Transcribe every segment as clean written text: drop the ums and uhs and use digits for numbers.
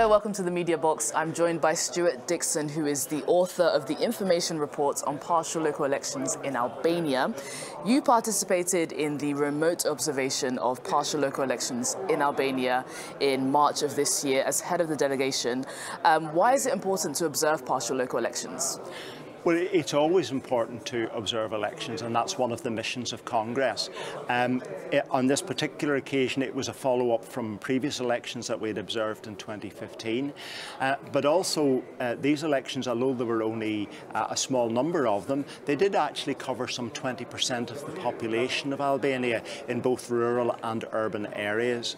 Hello, welcome to the Mediabox. I'm joined by Stewart DICKSON, who is the author of the information reports on partial local elections in Albania. You participated in the remote observation of partial local elections in Albania in March of this year as head of the delegation. Why is it important to observe partial local elections? Well, it's always important to observe elections, and that's one of the missions of Congress. On this particular occasion, it was a follow-up from previous elections that we had observed in 2015. But also, these elections, although there were only a small number of them, they did actually cover some 20% of the population of Albania in both rural and urban areas.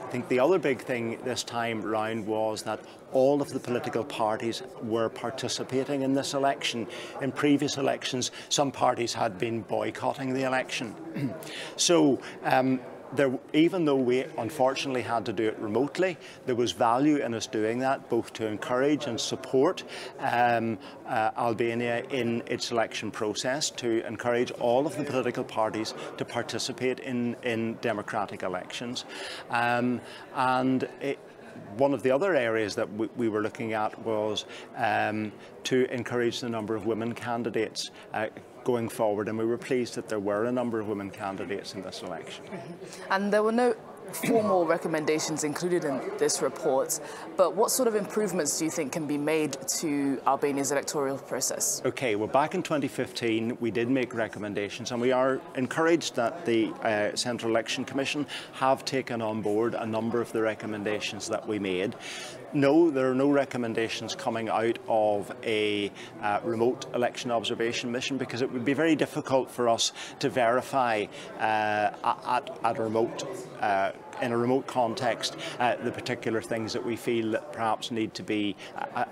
I think the other big thing this time round was that all of the political parties were participating in this election. In previous elections, some parties had been boycotting the election. So, even though we unfortunately had to do it remotely, there was value in us doing that, both to encourage and support Albania in its election process, to encourage all of the political parties to participate in democratic elections. One of the other areas that we were looking at was to encourage the number of women candidates going forward, and we were pleased that there were a number of women candidates in this election. And there were no formal recommendations included in this report, but what sort of improvements do you think can be made to Albania's electoral process? Okay, well, back in 2015 we did make recommendations, and we are encouraged that the Central Election Commission have taken on board a number of the recommendations that we made. No, there are no recommendations coming out of a remote election observation mission, because it would be very difficult for us to verify in a remote context the particular things that we feel that perhaps need to be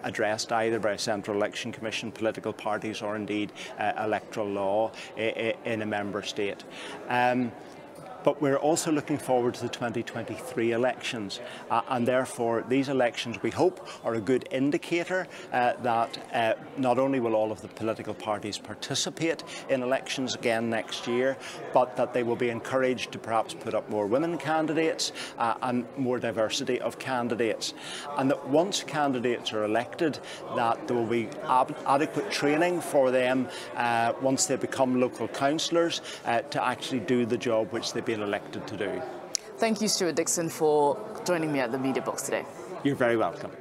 addressed either by a Central Election Commission, political parties, or indeed electoral law in a member state. But we're also looking forward to the 2023 elections, and therefore these elections, we hope, are a good indicator that not only will all of the political parties participate in elections again next year, but that they will be encouraged to perhaps put up more women candidates and more diversity of candidates, and that once candidates are elected, that there will be adequate training for them once they become local councillors to actually do the job which they've been elected to do. Thank you, Stewart DICKSON, for joining me at the Mediabox today. You're very welcome.